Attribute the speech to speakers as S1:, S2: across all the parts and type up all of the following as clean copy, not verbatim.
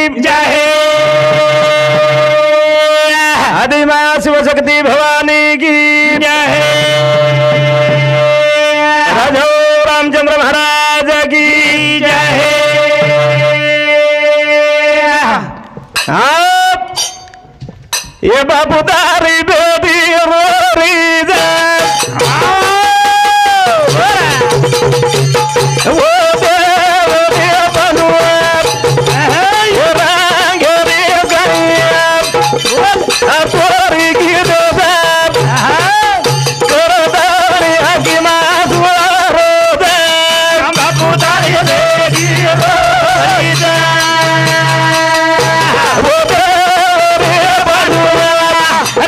S1: जय आदिमाया शिवशक्ति भवानी की जय राजा रामचंद्र महाराज की जय। ये बापू तारी बेटी रोरी वो देव बनुआ ये रंगेरी गैया तोरी की दोस्त करदारी की मासुरो दे बापू तारी बेटी रोरी वो देव बनुआ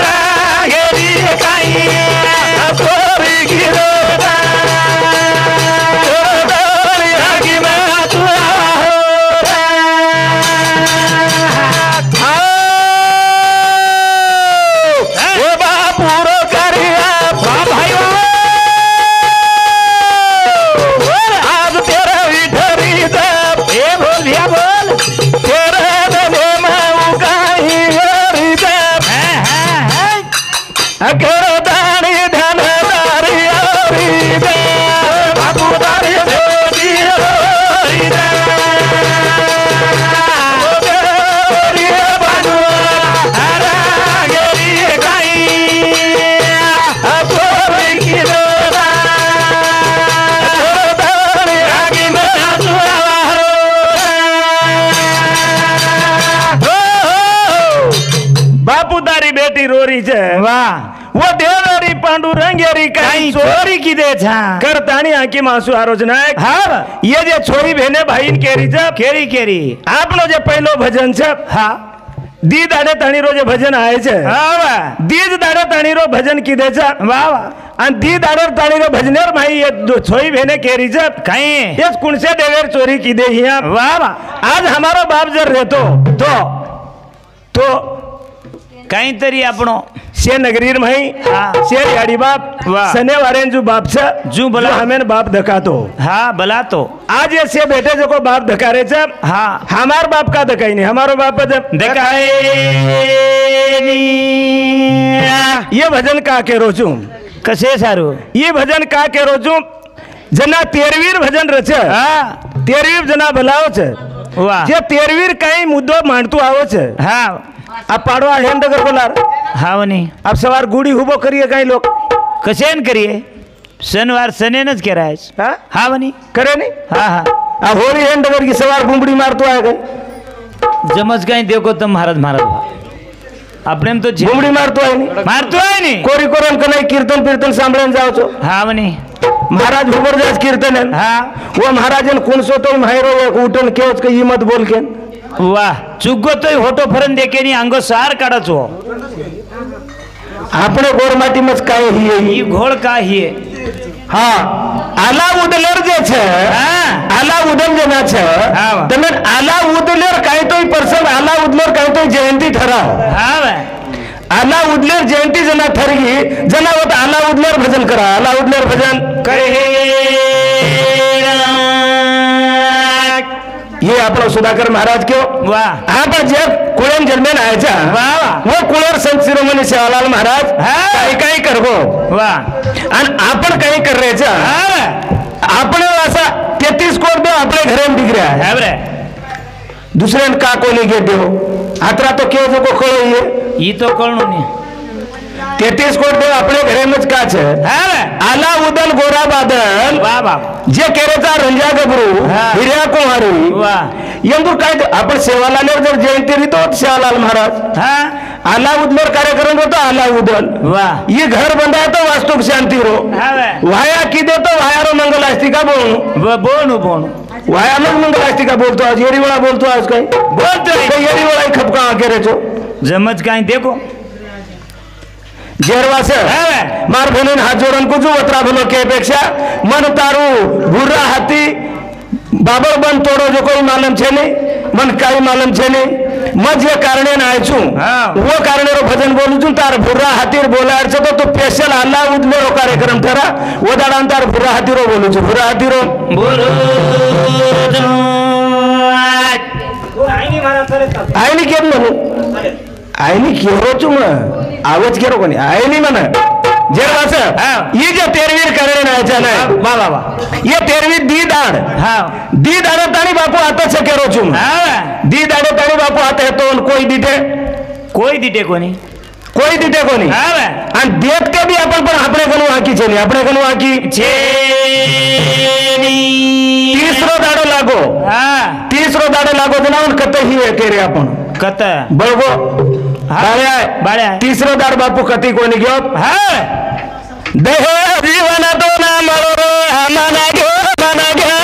S1: रंगेरी गैया तोरी की रोरी छे वाह वो देवरी पांडुरंगेरी कहीं चोरी की दे छा करतानी आंकी मासु आरोज नायक हां ये जे छोरी बहने भाईन केरी छे केरी केरी आपनो जे पहलो भजन छे हां दी दाडे ताणी रो जे भजन आए छे हां वाह दीज दाडे ताणी रो भजन की दे छे वाह वाह अन दी दाडे ताणी रो भजनेर भाई ये छोरी बहने केरी छे कहीं ये कुण से देवेर चोरी की दे हिया वाह वाह आज हमारो बाप जर रहतो तो कहीं तरी आपनो से नगरीर मही से याडी बाप सने वारेन जो बाप छे जो भला हमें बाप धकातो हां भला तो आज ये से बेटे जो को बाप धकारे छे हां हमार बाप का धकाई नहीं हमारो बाप धकाए ये भजन का के रोचू कसे सारू ये भजन का के रोचू जना 13वीर भजन रचे हां 13वीर जना भलाओ छे वाह जे 13वीर कई मुद्दो मानतू आवो छे हां आप पाड़वा हेमनगर बोलार हाँ वनी आप सवार गुड़ी हुबो करिए कई लोग कसेन करिए शनिवार सने न कह रहा है हाँ वनी करे नहीं हाँ हाँ अब होली हेमनगर की सवार बुमड़ी मारतो आए गए जमज कहीं देखो तुम महाराज महाराज अपने में तो बुमड़ी मारतो आए नहीं कोरी कोरम कने कीर्तन कीर्तन सांभळन जाओ छो हाँ वनी महाराज जबरदस्त कीर्तन है हाँ वो महाराजन कौन सो तो मायरो एक उठन के उसके हिम्मत बोल के वाह चुगो तो होटो फरन देके नी अंगो सार काढा छो आपणे गोरमाटी मच काय हिये ई घोळ का हिये हां आलाउद्दीन जे छे हां आलाउद्दीन जना छे तने आलाउद्दीन काय तोय पर्सन आलाउद्दीन काय तोय जयंती ठराव हां भाई आलाउद्दीन जयंती जना ठरगी जना होत आलाउद्दीन भजन करा आलाउद्दीन भजन करे ये अपना सुधाकर महाराज क्यों वाह आप जब कुळेन जन्मेन आयचा वाह वो कुळेर संत शिरोमणी सेवालाल महाराज काही काही करगो वाह आणि आपण काही कर रे चा आपण असा 33 कोट दो आपले घरे डिग्री आहे बरे दुसऱ्यान का कोणी घे देव आत्रा तो केव जो को कळो ये ई तो कळनो नाही 33 कोट दो आपले घरे मच का छे आलाउद्दीन गोरा बादल वाह वाह जे केरेचा रंजा गबरू हिऱ्या कुमारी वाह यंदू काय आपण सेवालाल जर जयंती री तो सेवालाल महाराज हां आलाउद्दीन कार्यक्रम होतो आलाउद्दीन वाह ये घर बंदा तो वास्तु शांति रो वाया की दे तो वायारो मंगलास्तिका बोलू वाया मंगलास्तिका बोलतो आज येरी वाला बोलतो आज काय बोलतो येरी वाला खपका करे छो जमज काय देखो जेरवा से मार बहन हाथ जोड़न को जो वत्रा भलो के अपेक्षा मन तारू भूरा हाथी बाबर बन तोड़ो जो कोई मालूम छे नहीं मन काई मालूम छे नहीं मज ये कारणे ना आय छू वो कारणे रो भजन बोलू छू तार भूरा हाथी बोलार छे तो स्पेशल आलाउद्दीन रो कार्यक्रम ठरा वो दाडान तार भूरा हाथी रो बोलू छू भूरा हाथी रो बोलो आईनी केम म्हणू आईनी केरो चुम आवाज केरो कोणी आईनी म्हणा जे वास ये जे तेरवीर करणे नायचा नाही वा वा वा ये तेरवी दी दाड दी दाड ताणी बापू आता से केरो चुम दी दाड ताणी बापू आता येतो कोई दिटे कोई दिटे कोणी आणि देखते भी आपण पण आपले कनु आकी छेनी आपले कनु आकी छेनी तीसरो दाडो लागो तीसरो दाडो लागो जनावन कत ही केरे आपण कत बळगो बाळ्या तीसरो दाड बापू कती कोणी घेऊ देह जीवन तो ना मरो रे मना घ्यो मना घ्या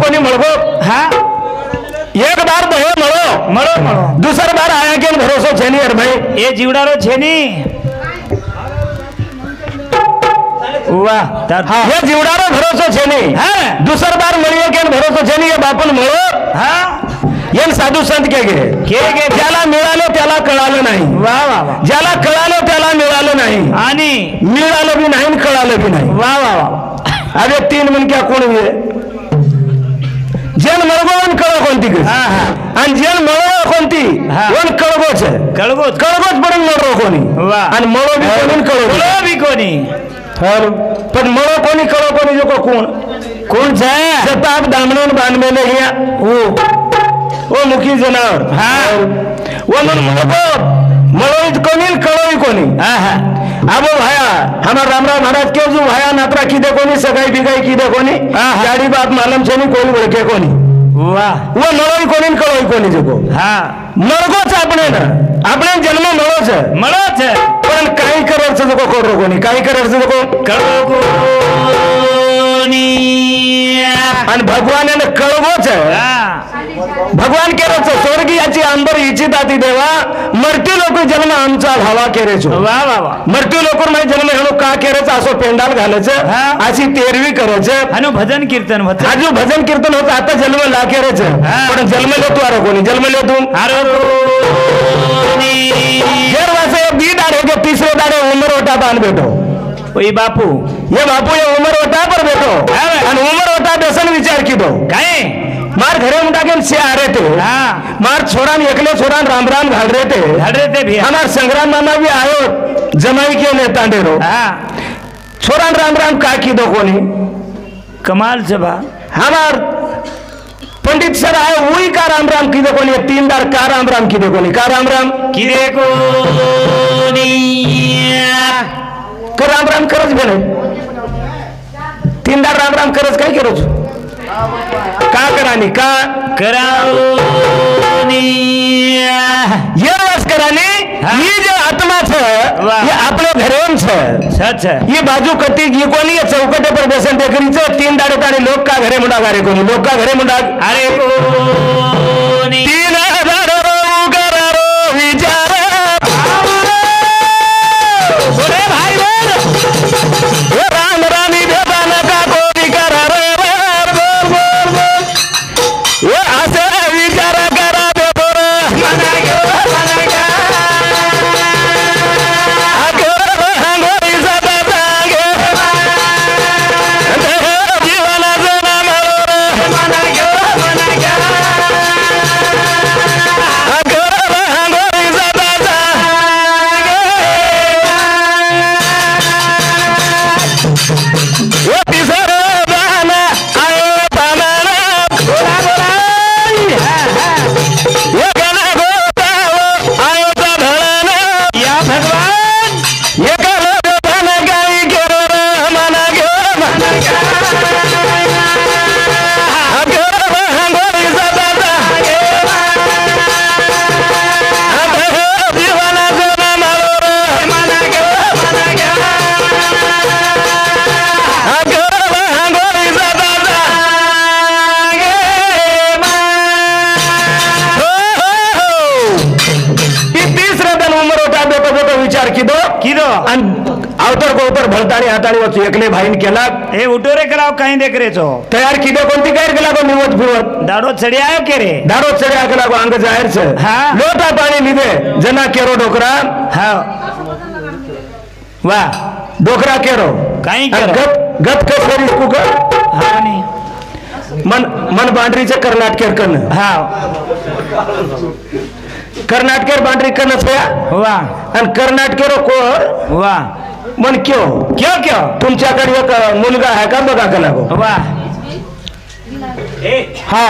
S1: कोणी मळगो एक बार दहे मळो मळो मळो दूसर बार आया के भरोसो छेनी अर भाई ये जीवडारो छेनी वाह ये जीवडारो भरोसो छेनी दूसर बार मळियो के भरोसो छेनी ये बापन मळो येन साधू संत के ज्याला मिळालं त्याला कळालं नाही वा वा वा ज्याला कळालं त्याला मिळालं नाही आणि मिळालं बी नाही कळालं बी नाही वा वा वा अरे तीन मन क्या कोण हुए जेल मळगोन कळो कोणती आणि जेल मळो कोणती कोण कळगोच कळगोच पडून मळो कोणी आणि मळो बी कोणी कळो बी कोणी पण मळो कोणी कळो कोणी जो कोण जताब दामणन बांधलेले हिया ओ मुखी जनावर वो मळो कोणी कळो कोणी अब भाया हमार रामराव महाराज के जो भाया नात्रा की दे कोनी सगाई बिगाई की दे कोनी गाड़ी बात मालूम छे नहीं कोई ओळखे कोनी वाह वो मळोई कोनी कळोई कोनी जको मळगोच आपणे ना आपणे जन्म मळोच पण काही कररच जको कोरो कोनी काही कररच जको कळो कोनी आणि भगवानाने कळगोच भगवान केरच स्वर्गीयाची अंबर इच्छिताती देवा मरती लोक जन्म आमचा भावा केरेचो वा वा वा मरती लोक माय जन्म हेणो का केरेच असो पेंडाल घालायचं अशी तेरवी करायचं आणि भजन कीर्तन होत आजू भजन कीर्तन होत आता जन्म ला केरेचं पण जन्म लेतो अरे कोणी जन्म लेतो अरे जेर वासे बी दाडे के तीसरे दाडे उमर होता बांध बेटो ओई बापू ये उमर होता पर बेटो आणि उमर होता दसन विचार की दो काय मार घरे मुंडा के से आ रहे थे मार छोरान एकले छोरान राम राम घाल रहे थे भी हमार संग्राम मामा भी आयो जमाई के नेता डेरो छोरान राम राम का की दो कोनी कमाल से बा हमार पंडित सर आए वही का राम राम की दो कोनी तीन बार का राम राम की दो कोनी का राम राम की दे कोनी का राम राम करज भेले तीन बार राम राम करज काय करो का करानी का करानी ये रस करानी ये जो आत्मा छे ये आपले घरेम छे सच है ये बाजू कटी ये कोनी ये चौकटे पर बेसन देखरी छे तीन दाड़े ताड़े लोग का घरे मुंडा गारे कोनी लोग का घरे मुंडा अरे कोनी तीन दाड़ो करारो विचार बोले भाई बोल ये राम रानी देवाना का कोनी करारो ये आसे विचार करा दे बोर मना गया अगर हंगोरी सदा जागे जीवन जना मरो मना गया आपण गोपर भलतानी हाताळी वचू एकले भाईन केला
S2: हे उठो रे कराव काही देख रे चो
S1: तयार किदे कोणती काय केला गो निवत फिरवत
S2: दाडो चढी आयो के रे
S1: दारो चढ्या केला गो अंग जाहीर छे
S2: हाँ
S1: लोटा पाणी लिधे जना केरो डोकरा
S2: हाँ वाह
S1: डोकरा केरो
S2: काही केरो
S1: गप के सरी कुक
S2: हाँ नहीं
S1: मन बांडरीचे कर्नाटकेर कन
S2: हाँ
S1: कर्नाटकेर बांडरी कन छया
S2: वाह
S1: आणि कर्नाटकेरो को
S2: वाह
S1: मन क्यों
S2: क्यों क्यों
S1: तुमच्याकडे एक मुलगा आहे का बघा का लागो
S2: वाह
S1: हा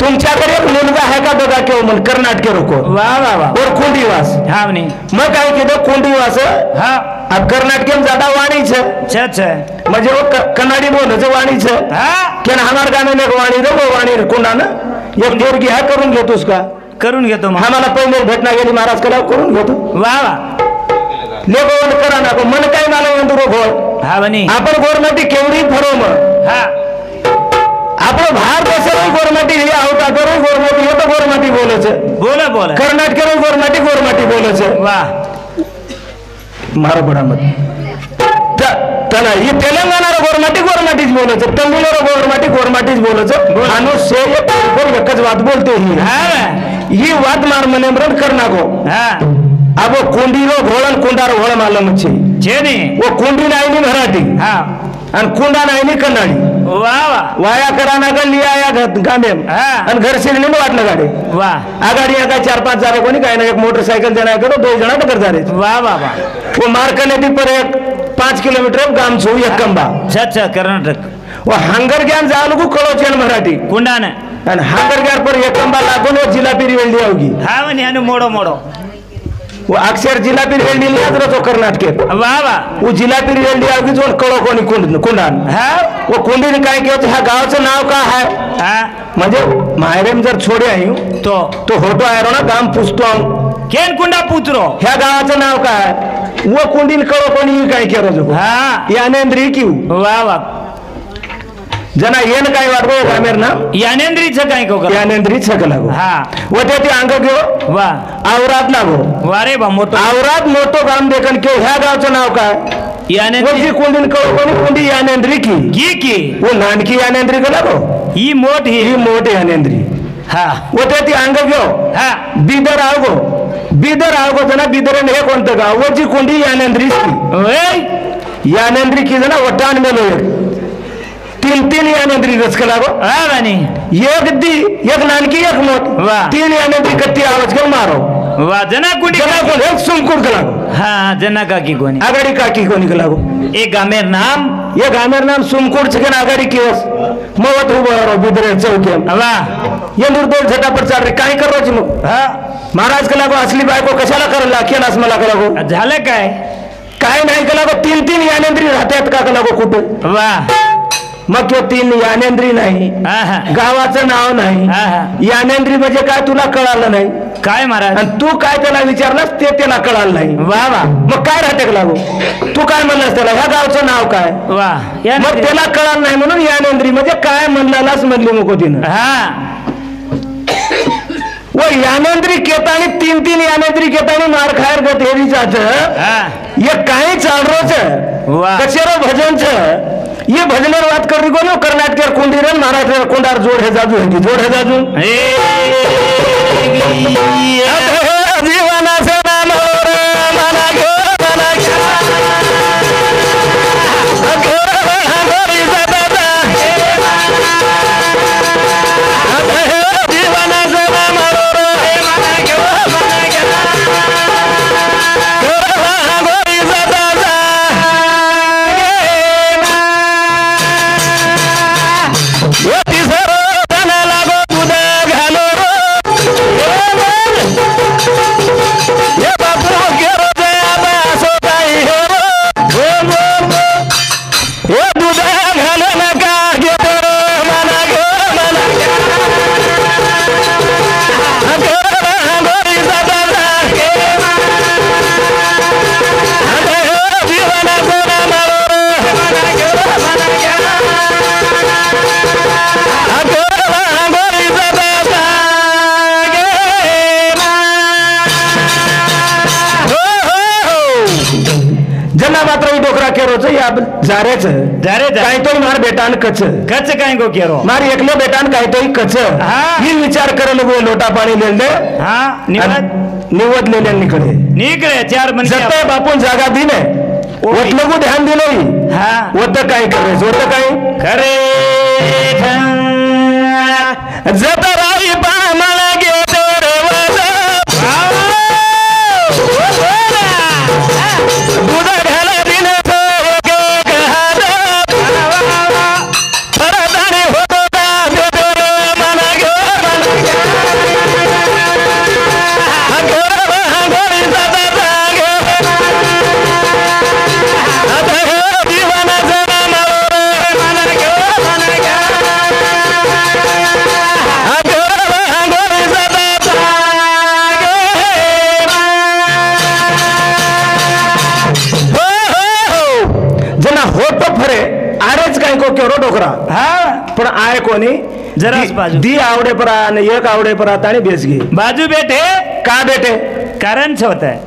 S1: तुमच्याकडे एक मुलगा आहे का बघा क्यों मन कर्नाटके रोको
S2: वाह वाह वाह
S1: और कुंडीवास
S2: हाँ नहीं
S1: मग काय केलं कुंडीवास
S2: हाँ
S1: अब कर्नाटकेम ज्यादा वाणी छे
S2: अच्छा
S1: म्हणजे वो कन्नाडी बोलच वाणी छे
S2: हाँ
S1: केन हमार गाने ने वाणी रे वो वाणी कुंडा ना एक पोरगी है करून घेतो उसका
S2: करून घेतो मग
S1: आम्हाला पहिले भेटना गेली महाराज कला करून घेतो
S2: वाह वाह
S1: लेको वन करा ना को मन काय मला वंदुरो घोळ
S2: हाँ बनी
S1: आपण गोरमाटी केवढी फरो मग
S2: हाँ
S1: આપણો ભારત દેશનો ગોરમાટી લે આવતા કરો ગોરમાટી એ તો ગોરમાટી બોલે છે
S2: બોલે બોલે
S1: કર્ણાટકનો ગોરમાટી બોલે છે
S2: વાહ
S1: મારો બડા મત તલા એ તેલંગાનાનો ગોરમાટી જ બોલે છે તમિલનો ગોરમાટી જ બોલે છે આનો સે એક જ વાત બોલતો ही
S2: હા
S1: ये વાત માર મને મરણ કર નાખો
S2: હા
S1: આબો કુંડીનો ઘોળન કુંડારો ઘોળ માલમ છે
S2: ને
S1: वो कुंडी नाईनी मराठी
S2: हाँ
S1: आणि कुंडा नाईनी कन्नाडी
S2: वाह वाह
S1: वाया कराना का लिया या गामे
S2: हाँ
S1: आणि घर शिरणे वाटलं गाडी
S2: वाह
S1: आ गाडी या काय 4-5 जण कोणी काय ना एक मोटरसायकल देना करो 2 जण टकर जा रहे
S2: वाह वाह वाह
S1: वो मार्कने दी पर एक 5 किलोमीटर गाम छू एक कंबा
S2: अच्छा कर्नाटक
S1: वो हांगर ज्ञान जालू को कळोचेन मराठी
S2: कुंडाने
S1: आणि हांगर ज्ञान पर एक कंबा लागून वो जिलापी वेल्डी होगी
S2: हाँ वनी हनु मोड़ो मोड़ो
S1: वो अक्षर जिलापी वेल्डी याद रहो कर्नाटके
S2: वाह वाह
S1: वो जिलापी वेल्डी होगी जो कळो कोणी कुंडान
S2: हाँ
S1: वो कुंडीने काय केलं ह्या गावाचं नाव काय आहे
S2: हाँ
S1: म्हणजे माहेरेम जर छोडे आहे तो होतो आहे ना गाम पुसतो
S2: केन कुंडा पुत्रो
S1: ह्या गावाचं नाव काय वो कुंडीन कळो कोणी काय केलं जो
S2: हाँ
S1: यानेंद्री किव
S2: वाह वाह
S1: जना येन काय वाटतो गामेर ना
S2: यानेंद्री छ काय को
S1: यानेंद्री छक लागो
S2: हाँ
S1: वो ते अंग गयो
S2: वाह
S1: आवरात लागो
S2: वारे बा मोठो
S1: आवरात मोठो गाम देखन के ह्या गावचं नाव काय
S2: यानेंद्री
S1: कुंडीन कळो कोणी कुंडी यानेंद्री की वो नानकी यानेंद्री का लागो
S2: ही मोठी
S1: ही मोठी यानेंद्री
S2: हाँ
S1: वो ते अंग गयो
S2: हाँ
S1: बीदर आवगो जना बीदर हे कोणतं गाव वो जी कुंडी यानेंद्री की यानेंद्री की जना वटान मेलो तीन यानेंद्री रस का लागो
S2: हाँ बनी
S1: एक नानकी एक मोठ
S2: वाह
S1: 3 यानेंद्री कत्ती आवाज कर मारो
S2: वाह जना कुंडी
S1: एक सुमकुर का लागो
S2: हाँ जना काकी कोणी
S1: आगाडी काकी कोणी का लागो
S2: एक गामेर नाम
S1: ये गामेर नाम सुमकुर छकन आगाडी किवस मवत उभं राहो बिदरे चौके
S2: वाह
S1: ये निर्दोष झटापट चाल रे काय करो मग
S2: हाँ
S1: महाराज का लागो असली बायको कशाला करायला केलास मला का लागो
S2: झालं
S1: काय नाही का लागो 3 यानेंद्री राहतात का लागो कुठे
S2: वाह
S1: मग तो 3 यानेंद्री नाही गावाचं नाव नाही यानेंद्री म्हणजे काय तुला कळालं नाही
S2: काय महाराज
S1: आणि तू काय त्याला विचारलास ते त्याला कळालं नाही
S2: वाह वाह
S1: मग काय राहते का लागो तू काय म्हणलास त्याला ह्या गावचं नाव काय
S2: वाह
S1: मग त्याला कळालं नाही म्हणून यानेंद्री म्हणजे काय म्हणलास म्हणली मग तिनं
S2: हाँ
S1: वो यानेंद्री केतानी 3 यानेंद्री केतानी मार खायर गतेरी जात ये काय चाल रोच
S2: वाह
S1: कचेरो भजन छ ये भजनर बात कर रही को कर्नाटक कुंडीरन महाराष्ट्र कुंडार जोड़ है जाजू जीवना से नाम मना अब जारेच काय तो मार बेटान कच
S2: काय गो केरो
S1: मार एकलो बेटान काय तो कच ही विचार कर लगो लोटा पाणी लेल दे निवत लेल्या निकळे 4 मन जते बापून जागा दिने ओत लगो ध्यान दिले होत काय करे होत काय खरे जत राई पा मला गे डोकरा पण आय कोणी जरा दी आवडे परा आणि एक आवडे परा आणि बेसगी
S2: बाजू बेटे
S1: का बेटे
S2: कारण से होता है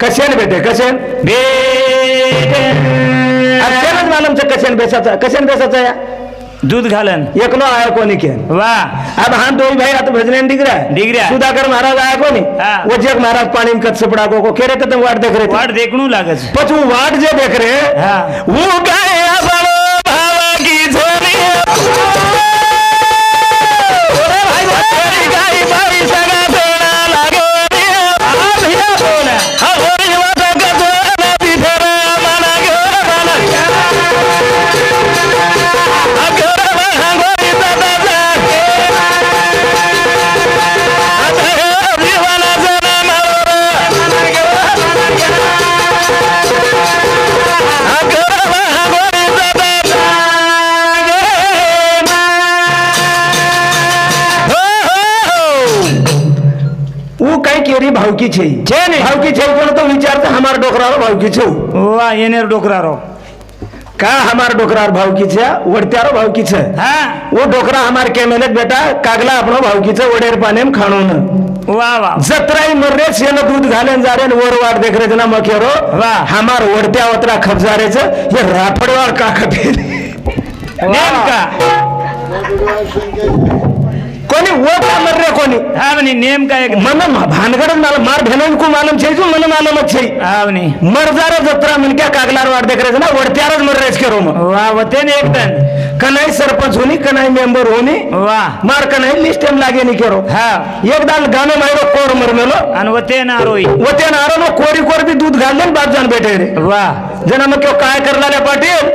S1: कशेन बेटे कशेन मालूम से कशेन बेसाचा या
S2: दूध घालन
S1: एकलो आय कोणी के
S2: वाह
S1: अब हाँ दो भाई आता भजने डिगरा सुधाकर महाराज आया कोणी वो जग महाराज पानी में कच सपड़ा को केरे तो वाट देख रहे
S2: वाट देखनू लागस
S1: पछू वाट जे देख रहे वो गाय भावकी छे भावकी छे कोण तो विचारता हमार डोकरारो भावकी छे
S2: वाह येनेर डोकरारो
S1: का हमार डोकरार भावकी छे वडत्यारो भावकी छे वो डोकरा हमार केमेलेत बेटा कागला आपनो भावकी छे वडेर पानेम खाणून
S2: वाह वाह
S1: जत्राई मर्रे सेन दूध घालेन जारेन वर वाट देख रे जना मखेरो वाह हमार वडत्या वत्रा खबजारे छे ये राफडवार काकते
S2: नेमका
S1: कोणी वो का मर रे कोणी
S2: आवनी नेम का एक
S1: मन भानगड मला मार भेनन को मालूम छे जो मन मालूम छे
S2: आवनी
S1: मरजारा जत्रा मन क्या कागलार वाट देख रे ना वडत्यारच मर रेस करो
S2: वाह वते ने एकदम
S1: कनाई सरपंच होनी कनाई मेंबर होनी
S2: वाह
S1: मार कनाई लिस्ट में लागे नहीं करो
S2: हां एक
S1: दाल गानो मारो कोर मरमेलो
S2: अन वते ना रोई
S1: वते ना रो कोरी कोर भी दूध घाल देन बाप जान बैठे रे
S2: वाह
S1: जना मग क्यों काय करलाले पाटील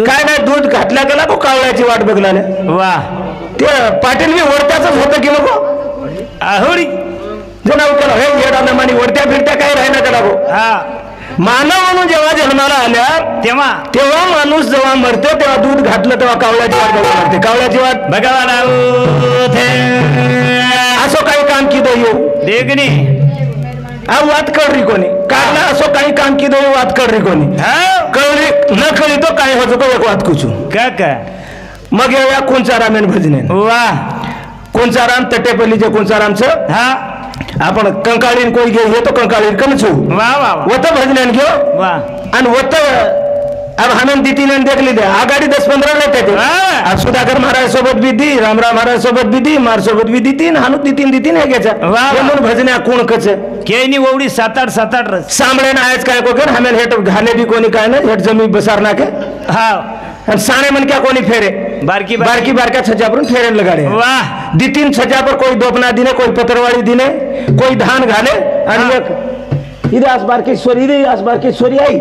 S1: काय नाही दूध घातला गेला को कावळ्याची वाट बघलाले
S2: वाह
S1: ते पाटील भी वडत्याच होतं की नको
S2: आहोडी
S1: जना उकला हे येडा मानी वडत्या फिरत्या काय राहिना कडागो मानव म्हणून जेव्हा जन्माला आल्या तेव्हा माणूस जेव्हा मरतो तेव्हा दूध घातलं तेव्हा कावळ्याची वाट बघावं लागते कावळ्याची वाट
S2: बघावा
S1: असं काही काम की देऊ
S2: देखनी
S1: वाद कळरी कोणी काढला असो काही काम की देऊ वाद कळरी कोणी कळली न कळी तो काय होतो तो एक वाद कुचू
S2: का
S1: मग येऊया कोणचाराम भजने
S2: वाह
S1: कोणचाराम तटेपल्लीचे कोणचारामचं आपण कंकाळीन कोई घे हे तो कंकाळीन कमचू
S2: वाह वाह
S1: वत भजन घेऊ
S2: वाह
S1: आणि वत अब हमें दी तीन देख लीजिए आगाड़ी 10-15 लेते थे अब सुधाकर महाराज सोबत भी दी रामराव महाराज सोबत भी दी मार सोबत भी दी तीन हानु दी तीन है क्या म्हणून भजन्या कोण कचे
S2: केनी ओवडी 7-8
S1: सामळे ना आज काय कोकर हमें हेट घाले भी कोणी काय ना हेट जमी बसार ना के
S2: हां
S1: आणि साणे मन क्या कोणी फेरे बारकी बारक्या छज्जा पर फेरे लगाड़े
S2: वाह
S1: दी तीन छज्जा पर कोई दोपना दिने कोई पतरवाड़ी दिने कोई धान घाले आणि एक इधर आसबार की स्वरी आई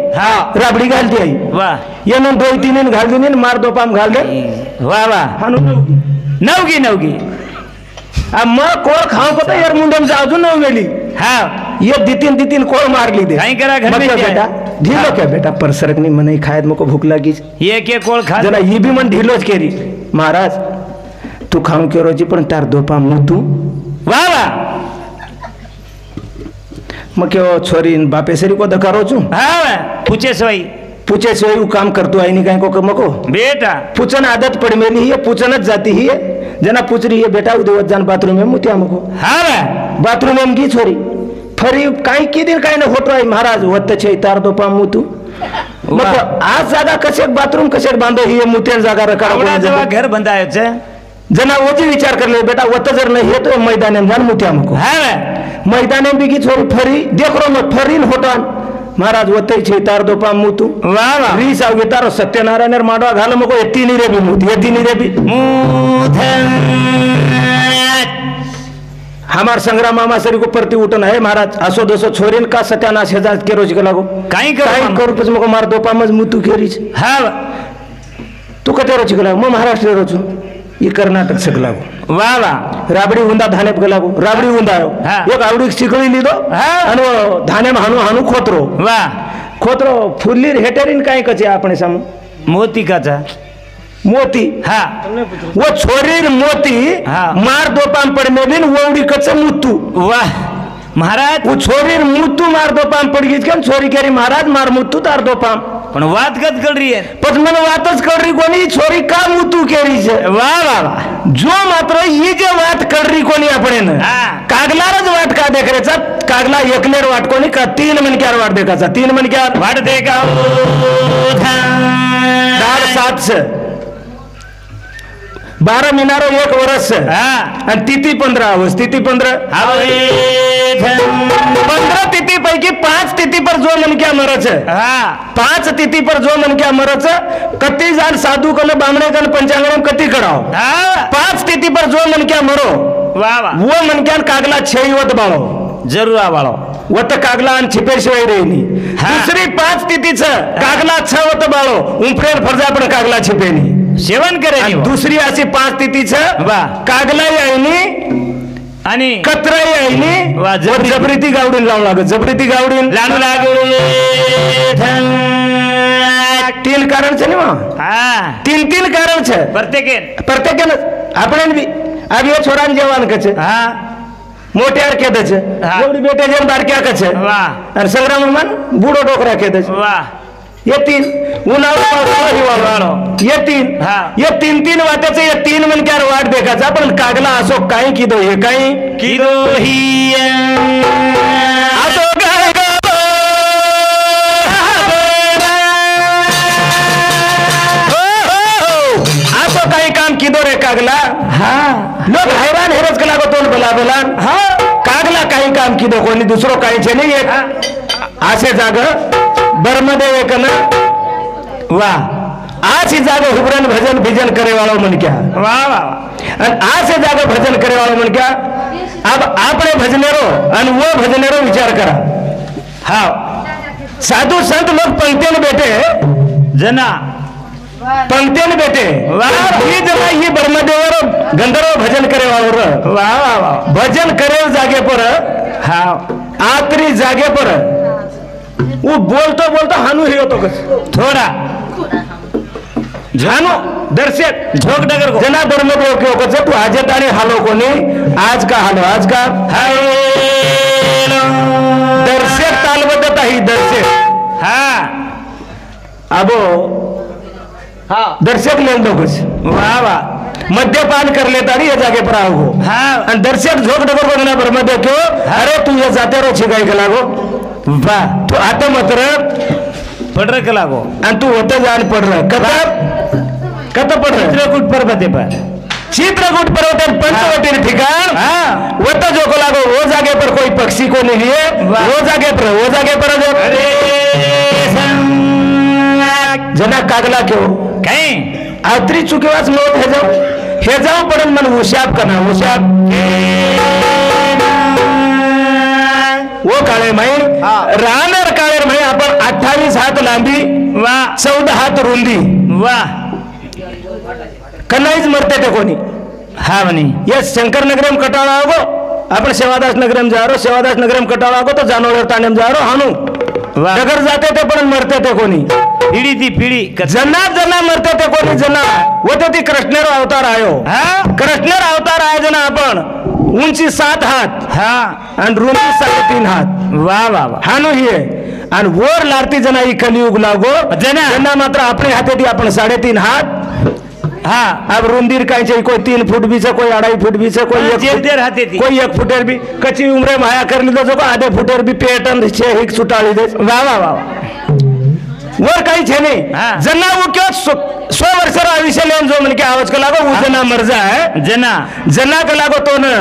S1: राबड़ी घालती आई
S2: वाह
S1: ये मन 2-3 घाल दिने मार दो पाम घाल दे
S2: वाह वाह
S1: हानु
S2: नवगी
S1: अब मैं कोळ खाऊ पता यार मुंडम जा अजून नव मेली ये दितीन कोळ मारली दे
S2: काय करा घर में
S1: बेटा ढीलो क्या बेटा परसरक नहीं मने खायत मको भूख लगी
S2: ये के कोळ खा
S1: जरा ये भी मन ढीलोच केरी महाराज तू खाऊ के रोजी पण तार दो पाम तू
S2: वाह वाह
S1: मग क्यों छोरी बापेसरी को दकारो छू
S2: पूछे
S1: सोई काम करतो आई नहीं कहीं को मको
S2: बेटा
S1: पूछन आदत पड़ मेली है पूछनच जाती ही है जना पूछ रही है बेटा उदवत जान बाथरूम में मुतिया मको बाथरूम में की छोरी फरी काई की दिन काई न होतो आई महाराज वत छे तार दो पाम मुतू मग आज जागा कशेक बाथरूम कशेक बांधो ही मोठ्या जागा
S2: आवडा जेव्हा
S1: रखा
S2: घर बंधायचं
S1: जना ओजी विचार करले बेटा वत जर नहीं है तो मैदान में जान मुठ्या हमको
S2: हा
S1: मैदान में बिगी छोरी फरी देख रो मत फरीन होटान महाराज वतई छे तार दो पाम मुतु
S2: वाह वाह
S1: रीस आगे तारो सत्यनारायण माडवा घाल मको एती नी रे भी मुत एती नी रे भी हमार संग्राम मामा सरी को प्रति उठन है महाराज असो दोसो छोरीन का सत्यानाश हजार के रोज के लागो
S2: काही
S1: काई करू पछ मको मार दो पाम मुतु केरी
S2: हा
S1: तू कते रोज के लागो म महाराष्ट्र रोज ये कर्नाटक से लागो
S2: वाह वाह
S1: राबड़ी उंदा धाने पे लागो राबड़ी उंदा
S2: हाँ।
S1: एक आवड़ी चिकड़ी लीधो
S2: हाँ।
S1: आणि धाने में हानु हानु खोतरो
S2: वाह
S1: खोतरो फुल्ली हेटेरिन काय कचे आपणे सामू
S2: मोती काचा
S1: मोती
S2: हा
S1: वो छोरीर मोती
S2: हाँ।
S1: मार दो पाम पड़ में दिन वोड़ी कच्चा मुत्तू
S2: वाह महाराज
S1: वो छोरीर मुत्तू मार दो पाम पड़ गई क्या छोरी केरी महाराज मार मुत्तू तार दो पाम
S2: पण वाद कद कर रही है
S1: पण मन वातच करी कोणी छोरी का मुत्तू केरी छे
S2: वाह वाह वाह
S1: जो मात्र ही जे वात करी कोणी आपणे न
S2: हाँ।
S1: कागलारच वाट का देखरेचा कागला एकलेर वाट कोणी का तीन मनक्यार वाट देखाचा तीन मनक्यार
S2: वाट देखा
S1: दार 700 12 मिनारो 1 वर्ष
S2: हा
S1: आणि तिथी 15 वर्ष तिथी 15 15 तिथी पैकी 5 तिथी पर जो मनक्या मरच
S2: हा
S1: 5 तिथी पर जो मनक्या मरच कती जान साधु कल बामणे कल पंचांगण कती कराओ
S2: हा
S1: 5 तिथी पर जो मनक्या मरो
S2: वाह वाह
S1: वो मनक्यान कागला 6 वत बाळो
S2: जरूर आवाळो
S1: वत कागला आणि छिपेशिवाय रेनी
S2: हा।
S1: दुसरी 5 तिथीच कागला 6 वत बाळो उंफरेल फरजा पण कागला छिपेनी
S2: सेवन करे
S1: आणि दुसरी अशी 5 तिथीच
S2: वाह
S1: कागला यायनी
S2: आणि
S1: कतरा यायनी
S2: वा,
S1: जबरीती गावडीन लावू लागत जबरीती गावडीन
S2: लाडू लागू
S1: 3 कारण છે ને માં
S2: हा
S1: 3 કારણ છે
S2: प्रत्येक
S1: આપણે બી આ બે છોરાને જવાન કે છે
S2: हा
S1: મોટિયાર કે છે
S2: હા.
S1: એવડી બેટે જેમ બારક્યા કે છે
S2: वाह
S1: અને સંગ્રામમાં બૂડો ટોકરા કે છે
S2: वाह
S1: ये 3 उन्हाळा हिवाळा ये 3
S2: हा.
S1: ये 3 वाट्याचं ये 3 मनक्यार वाट देखाचा पण कागला असो काही किदो हे काही
S2: किदो ही
S1: असो काय गाबो असो काही काम किदो रे कागला
S2: हा
S1: लोक हैरान हेरच कला गो तोंड बोला बोला हा कागला काही काम किदो कोणी दुसरो काही छे नाही एक असे जाग बरमध्ये एक ना वाह आशी जाग हुबरन भजन भिजन करे वालो मन क्या
S2: वाह वाह
S1: आणि आसे जाग भजन करे वालो मन क्या अब आपने भजनेरो आणि वो भजनेरो विचार करा हा साधु संत लोग पंक्तिन बैठे
S2: जना
S1: पंक्तिन बैठे ही जना ही बरमदेवर गंधर्व भजन करे वालो
S2: वाह वाह वाह
S1: भजन करे जागे पर
S2: हा
S1: आतरी जागे पर वो बोलतो बोलतो हानू ही होतो कस
S2: थोडा
S1: हानू दर्शक
S2: झोक डगर को
S1: जना बरमदेव के कस तू आजत आणि हालो कोणी आज का हालो आज का दर्शक तालबद्दता ही दर्शक
S2: हा
S1: अबो
S2: हा
S1: दर्शक लेंदो कस
S2: वाह वाह
S1: मद्यपान कर लेता रे ये जागे पर आओ
S2: हा
S1: आणि दर्शक झोक डगर को जना बरमदेव क्यों अरे तू ये जाते रो छिगाई के लागो वाह तू आता मात्र
S2: पडर के लागो
S1: आणि तू होता जान पड रहा कथा पड रहा
S2: चित्रकूट पर्वते पर
S1: चित्रकूट पर्वत पंचवटी ठिकाण वत जो को लागो वो जागे पर कोई पक्षी को नहीं लिए वो जागे पर जो जना कागला क्यों
S2: काही
S1: आतरी चुकीवाच मौत हे जाऊ पडन मन होशाब करना होशाब वो काळे माई रानर काळेर माई आपण 28 हात लांबी
S2: वाह
S1: 14 हात रुंदी
S2: वाह
S1: कन्नाईच मरते ते कोणी
S2: हा म्हणे
S1: ये शंकर नगरम कटाळा आगो आपण सेवादास नगरम जा रो सेवादास नगरम कटाळा आगो तो जानवर तानेम जा रो हानू
S2: वाह
S1: नगर जाते ते पण मरते ते कोणी
S2: पिढी ती पिढी
S1: जना मरते ते कोणी जना होते ती कृष्णेर अवतार आयो
S2: हा
S1: कृष्णेर अवतार आहे जना आपण उंची 7 हात
S2: हा
S1: आणि रुंदी 3.5 हात
S2: वाह वाह वाह
S1: हानू ही आणि वर लारती जना ही कलियुग लागो जना मात्र आपले हाते ती आपण 3.5 हात
S2: हा
S1: अब रुंदीर काय कोई 3 फुट भी कोई 2.5 फुट भी कोई 1 फुटेर भी कच्ची उम्रे माया कर ली जो आधे फुटेर भी पेटन छे हिक सुटाळी दे
S2: वाह वाह वाह
S1: वर काही छे नहीं जना वो क्यों 100 वर्ष आयुष्य लेन जो मन के आवाज को लागो वो जना मर्जा है जना का लागो तो न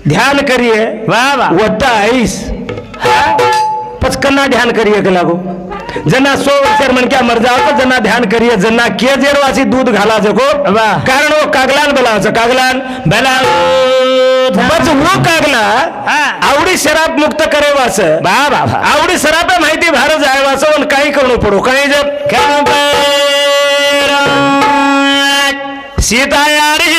S1: ध्यान करिए
S2: वाह वाह
S1: वट्टा आईस पचकन्ना ध्यान करिए का लागो जना 100 वर्ष मन क्या मर जाओ तो जना ध्यान करिए जना के जेरवासी दूध घाला जको कारण वो कागलान बलाव कागलान बला बस वो कागला आवडी शराब मुक्त करे वास आवडी शराब माहिती भारत जाय वास पण काही करू पडो काही जब सीता यारी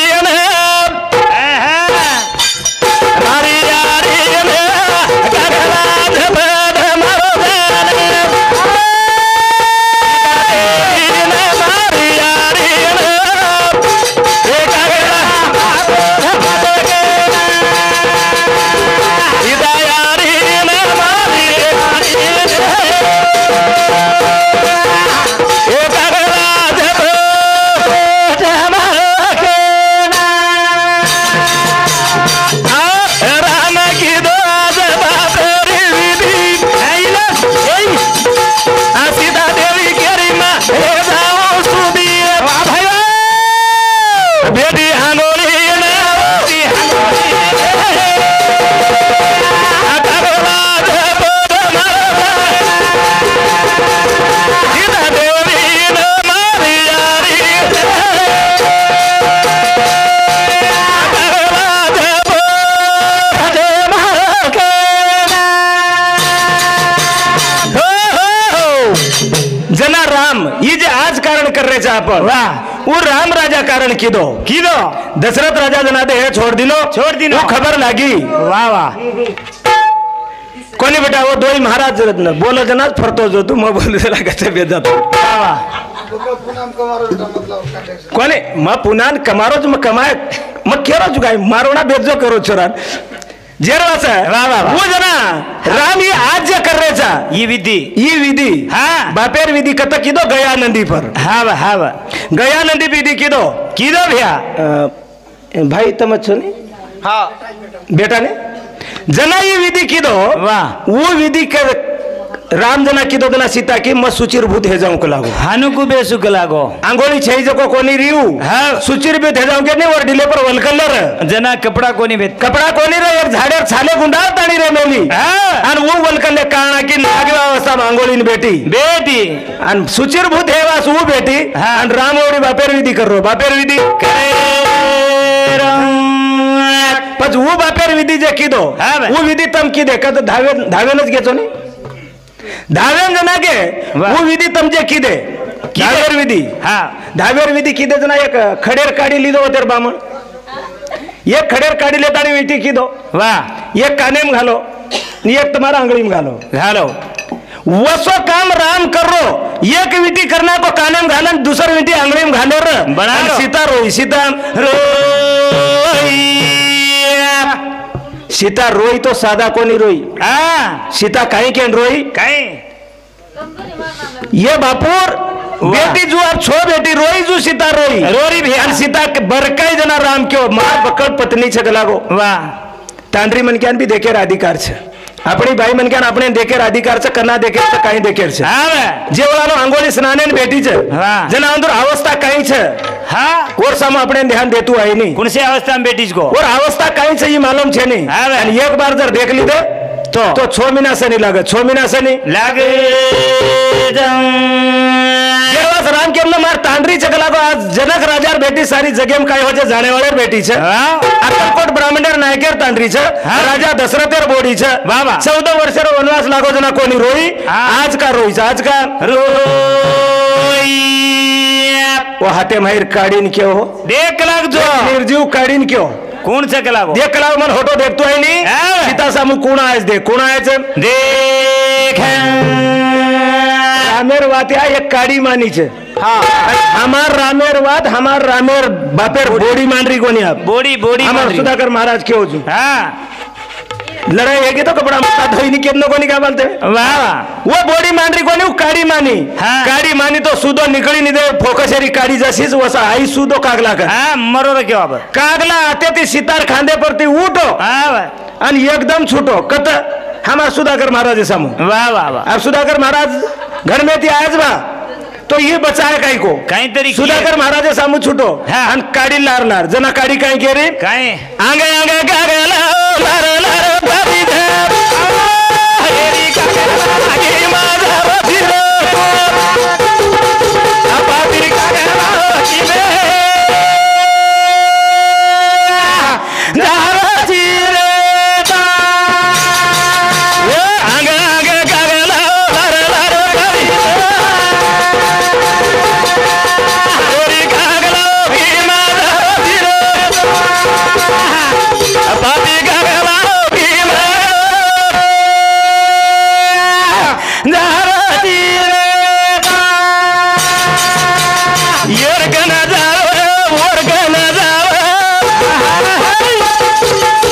S1: जना राम ये जे आज कारण कर रहे आपण वो राम राजा कारण कीदो दशरथ राजा जना दे छोड़ दिनो वो खबर लागी वाह वाह कोणी बेटा वो दोई महाराज बोलो जना फरतो जो तू मैं बोल चला कैसे बेच जातो कोणी मैं पुनान कमारो जो मैं कमाए मैं केरो जुगाई मारो ना बेचो करो छोरान जेरवास वो जना राम ये आज जे कर रहे ये विधि हाँ बापेर विधि कत कीदो गया नंदी पर हाँ गया नंदी विधि कीदो भैया भाई तम अच्छो नहीं हाँ बेटा ने जना ये विधि कीदो वाह वो विधि कर राम जना कीदो जना सीता की मत सुचिर भूत हे जाऊं को लागो हानु को बेसु को लागो आंगोली छई जको कोनी रियू हां सुचिर भूत हे जाऊं के नहीं और डिले पर वलकलर जना कपड़ा कोनी रे यार झाडे छाले गुंडा ताणी रे मेली हां अन वो वलकले कारणा की नागवा अवस्था मांगोली ने बेटी अन सुचिर भूत हे वास वो बेटी अन राम ओरी बापेर विधि कर रो बापेर विधि पछ वो बापेर विधि जे कीदो वो विधि तम की दे कत धावेनच घेचो नहीं धावेन जना के वो विधि तमजे कीदे धावेर विधि हाँ धावेर विधि कीदे जना एक खडेर काढी लीधो होतेर बामण एक खडेर काढी लेता आणि विटी कीदो वाह एक कानेम घालो एक तुम्हारा आंगळीम घालो वसो काम राम करो एक विटी करना को कानेम घालन दूसर विटी आंगळीम घालो र बना सीता रोई सीता रोई तो सादा कोनी रोई सीता काई केन रोई ये बापुर बेटी जो आप छो बेटी रोई जो सीता रोई भी सीता के बरकाई जना राम क्यों मां बकड़ पत्नी छगलागो वाह तांड्री मन क्यान भी देखेर अधिकार छे अपनी भाई मन क्यान अपने देखेर अधिकार छे कना देखेर छे काई देखेर छे जे वाला आंगोली स्नाने ने बेटी छे जना अंदर अवस्था काई छे हाँ और सामने अपने ध्यान देतु आई नहीं कौन सी अवस्था में बेटी को और अवस्था कहीं से ये मालूम छे नहीं एक बार जब देख ली तो 6 महीना से नहीं लगे 6 महीना से नहीं लगे राम के हमने मार तांड्री चकला को आज जनक राजार बेटी सारी जगह में काय हो जे जाने वाले बेटी छे अक्कलकोट ब्राह्मणर नायकेर तांड्री छे राजा दशरथेर बोडी छे 14 वर्षेर वनवास लागो जना कोनी रोई आज का रोई वो हाथे माहिर काढीन क्यों देख लाग जो निर्जीव काढीन क्यों कौन से कलागो देख कलागो मन फोटो देखतो है नहीं सीता सामू कोण आहेच देख रामेर वात या एक काडी मानी छे हाँ हमार रामेर बापेर बोडी मांडरी कोनी आप बोडी हमार सुधाकर महाराज क्यों छु हाँ लड़ाई है तो कपड़ा मत धोई नहीं केनो कोनी का बोलते वाह वो बॉडी मांडरी कोनी काडी मानी हाँ। काडी मानी तो सूदो निकली नहीं दे फोकसेरी काडी जसीस वसा आई सूदो कागला का हां मरो रे क्यों अब कागला आते ती सितार खांदे परती उठो हां अन एकदम छूटो कत हमार सुधाकर महाराज सामू वाह अब सुधाकर महाराज घरमेती आहेच बा तो ये बचाय काही को
S2: काहीतरी
S1: सुधाकर महाराज सामू छुटो आणि काडी लारणार जना काडी काय केली
S2: काय
S1: आंगे आंगे गागला लार लार बाबी दे हेरी कागला गे माझा वजीर बाबी कागला किले दाराची रे ता आंगे आंगे गागला लार लार बाबी हेरी कागला गे माझा वजीर बाबी कागला गे दाराची रे ता येरगना जाव वरगना जाव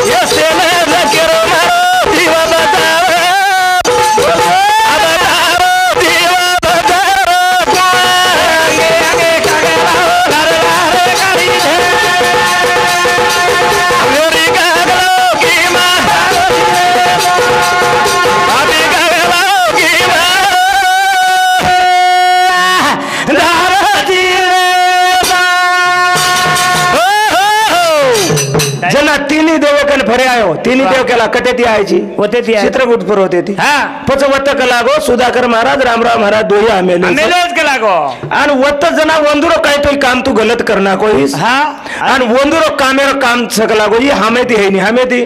S1: येसेना लकेरो मारो दिवा बजाव अबदारो दिवा बजारो आगे आगे कागला लार लार काडी दे योरी कागला की मारो अबी कागला की दाराची जना तिन्ही देवकन फरे आयो तिन्ही देव केला कटे ती आयची
S2: होते ती आहे.
S1: चित्रकूट पर होते ती
S2: हा
S1: पच वत्त कलागो सुधाकर महाराज रामराव महाराज दोही आमेले
S2: आमेलेच केला गो
S1: आणि वत्त जना वंदुरो काय तो काम तू गलत करना कोईस
S2: हा
S1: आणि वंदुरो कामेरो काम सकला गो ये हामेती है नी हामेती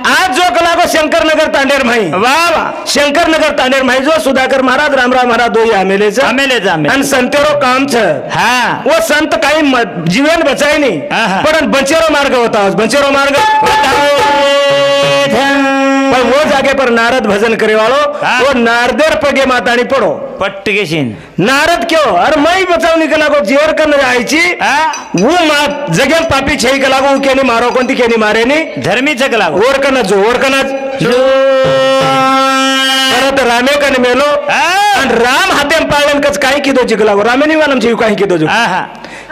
S1: आज जो कला को शंकरनगर तांडेर माई
S2: वाह वाह
S1: शंकरनगर तांडेर माई जो सुधाकर महाराज रामराव महाराज दोही आमेले
S2: आमेलेच आमेले
S1: आणि संतेरो काम छ
S2: हा
S1: वो संत काही जीवन बचाय नाही
S2: आहा.
S1: पण बंचेरो मार्ग होता बंचेरो मार्ग पण वो जागे पर नारद भजन करे वालो
S2: हाँ।
S1: वो नारदेर पगे मातानी पड़ो
S2: पट्ट गेशीन
S1: नारद क्यों अरे मई बचाव निकला को जेर कर आयची
S2: हा
S1: वो मात जगन पापी छई कला को केनी मारो कोणती केनी मारे नी
S2: धर्मीच केला गो
S1: ओरकन जो ओरकन परत रामे कन मेलो आणि राम हाते पालन कच काय किदो जिकला गो रामेनी वालम छई काय किदो जो
S2: आहा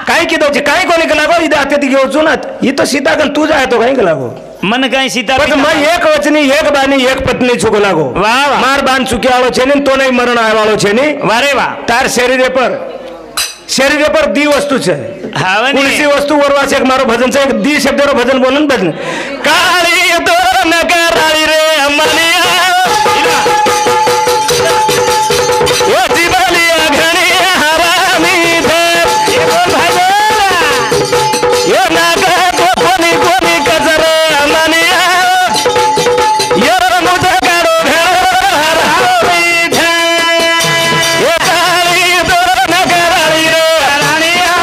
S1: काय किदो काय कोणी कला गो इथे हाते ती घेऊ चुनात ही तो सीता कन तू जाय तो काय कला गो
S2: मन काय सीता
S1: पण मैं एक वचनी एक बानी एक पत्नी छुको लागो
S2: वाह वाह
S1: मार बान चुकी वालो छे ने तो नहीं मरण आय वालो छे ने
S2: वारे वाह
S1: तार शरीर पर दी वस्तु छे
S2: हावनी
S1: कुणसी वस्तु वरवा छे मारो भजन छे दी शब्द रो भजन बोलन भजन काळी तो नगराळी रे अमलिया ओ दिवालिया घणी हरामी धे ये बोल भाई ये नागा तो कोणी कोणी गजरे अमलिया ये मुझे गाडो घेरो हरामी धे ये काळी तो नगराळी रे राणिया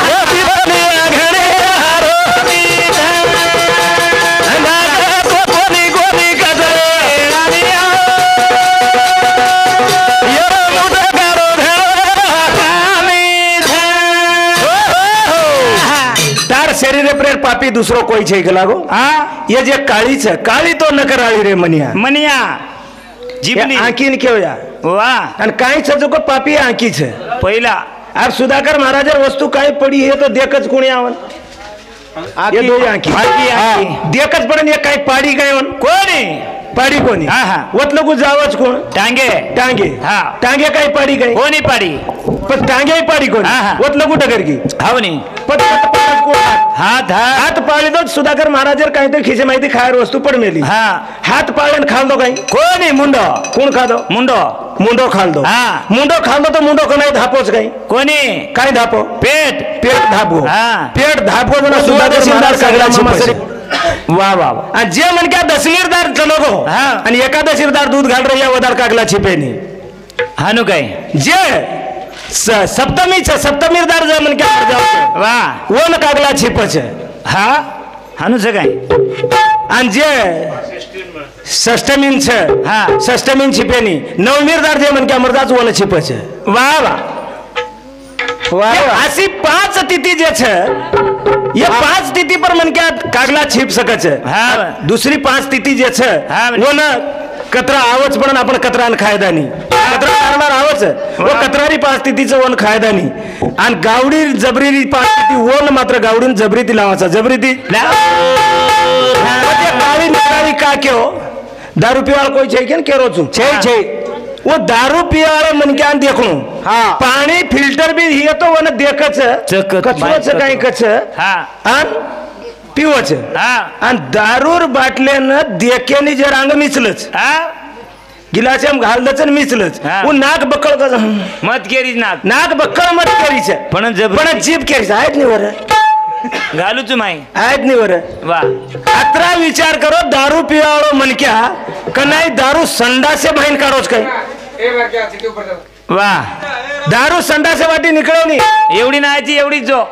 S1: ये दिवालिया घणी हरामी धे नागा तो कोणी कोणी गजरे राणिया ये मुझे गाडो घेरो हरामी धे तार शरीर पर पापी दूसरो कोई छे गलागो
S2: हा
S1: ये जे काळी छे काळी तो नकराळी रे मनिया
S2: मनिया जीवनी
S1: आंकीन केवया
S2: वाह
S1: आणि काय छे जो को पापी आंकी छे
S2: पहिला
S1: और सुधाकर महाराजर वस्तु काय पडी हे तो देखच कोणी आवन ये दो आंकी
S2: आंकी, आंकी.
S1: देखच पण ये काय पाडी काय वन
S2: कोणी
S1: पाडी कोणी
S2: हा, हा.
S1: वतलो को जावच कोण
S2: टांगे
S1: टांगे
S2: हा.
S1: टांगे काय पाडी काय
S2: कोणी पाडी
S1: पण टांगे पाडी कोण
S2: हा, हा.
S1: वतलो को टकर की
S2: हावनी
S1: पण कोण
S2: हात हा
S1: हात पाळले तो सुधाकर महाराजर काय तो खिसे माहिती खायर वस्तू पण मेली
S2: हा
S1: हात पाळन खाल दो काय
S2: कोणी मुंडो
S1: कोण खादो
S2: मुंडो
S1: मुंडो खाल दो
S2: हा.
S1: मुंडो खाल दो तो मुंडो को नाही धापोच काय
S2: कोणी
S1: काय धापो
S2: पेट
S1: पेट धापो
S2: हा.
S1: पेट धापो जना सुधाकर महाराज सगळा मामा
S2: वाह वाह वाह.
S1: आणि जे मन क्या दशमीरदार चलो गो
S2: हा.
S1: आणि एकादशीरदार दूध घाल रही वदार कागला छिपेनी
S2: हानू काय
S1: जे सप्तमी छ सप्तमीरदार जे मन क्या जाव
S2: वाह
S1: वो न कागला छिपच
S2: हा हानूच काय
S1: आणि जे षष्टमीन छ
S2: हा.
S1: षष्टमीन छिपेनी नवमीरदार जे मन क्या मर्दाच वो न छिपच
S2: वाह वाह
S1: वाह अशी 5 तिथी जे छ ये 5 तिथी पर मन क्या कागला छिप सकच
S2: हा.
S1: दुसरी 5 तिथी जे छ
S2: हा.
S1: वो न कतरा आवच पण आपण कतरान खायदानी कतरा करणार आवच वो कतरारी 5 तिथीचं वन खायदानी आणि गावडी जबरीरी 5 तिथी वन मात्र गावडीन जबरी ती लावाचा जबरी ती काळी कोई का क्यों दारू पीवा कोई छे के केरो छु छे वो दारू पीवा मन क्या देखो
S2: हाँ
S1: पानी फिल्टर भी हिये तो वन देखच कचरो छ काही कच
S2: हाँ
S1: अन पीवच
S2: हाँ
S1: अन दारूर बाटलेन देकेनी जर अंग मिचलच
S2: हाँ
S1: गिलासम घालदच मिचलच
S2: हाँ.
S1: वो नाक बक्कळ क
S2: मत केरीच नाक
S1: नाक बक्कळ मत करी छे
S2: पण जब
S1: पण जीभ केरी आहेत नाही वर
S2: घालू तू माई
S1: आहेत नाही वर
S2: वाह
S1: अत्रा विचार करो दारू पिवाळो मनक्या का नाही दारू संडासे बहीण काढोच काय
S2: वाह
S1: दारू संडासे वाटी निकळवणी
S2: एवढी नायची एवढीच जो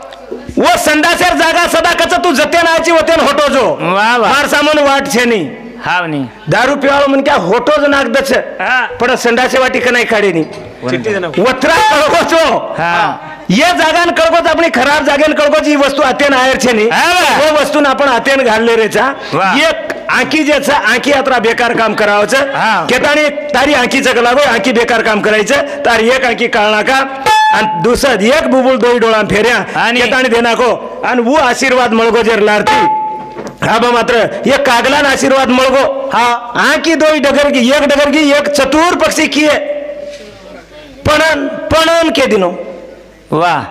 S1: वो संडासेर जागा सदा कच तू जते नायची होते होटो जो
S2: वाह वाह
S1: मार सामान वाट छे नाही
S2: हाव नी
S1: दारू पिवाळो मनक्या होटो ज नाक दच
S2: हाँ
S1: पण संडासे वाटी का नाही काढे नी वत्रा कळगोचो
S2: हाँ
S1: ये जागान कळगोच आपली खराब जागेन कळगोच ही वस्तू आतेन आहेर छे नी
S2: हा.
S1: वो वस्तून आपण आतेन घालले रेचा
S2: वाह.
S1: एक आंखी जे छ आंखी यात्रा बेकार काम करावच
S2: हा.
S1: केतानी तारी आंखीचं लागो आंखी बेकार काम करायचं तार एक आंखी काढला का आणि दुसर एक बुबुल दोई डोळा फेऱ्या
S2: आणि?
S1: केतानी देनाको आणि वो आशीर्वाद मळगो जर लारती हा बा मात्र ये कागलान आशीर्वाद मळगो हा आंखी दोई डगरगी एक चतुर पक्षी किये पणन पणन के दिनो
S2: वाह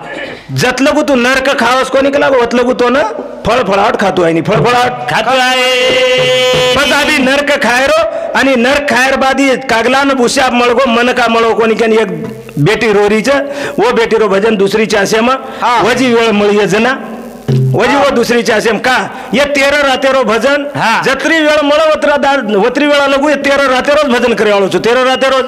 S1: जतलगू तू नरक खावस कोणी कला वतलगू तो ना फळफळाट खातो आहे फळफळाट
S2: खातो आहे
S1: बस आधी नरक खायरो आणि नरक खायर बादी कागलान भुशाप मळगो मन का मळो कोणी कनी एक बेटी रोरीच वो बेटी रो भजन दुसरी चासेम वजी वेळ मळी जना वजी वो दुसरी चासेम का ये 13 रातेरो भजन
S2: हा.
S1: जत्री वेळ मळ वत्री वेळा लगू 13 रातेरोज भजन करे वाळो छु 13 रातेरोज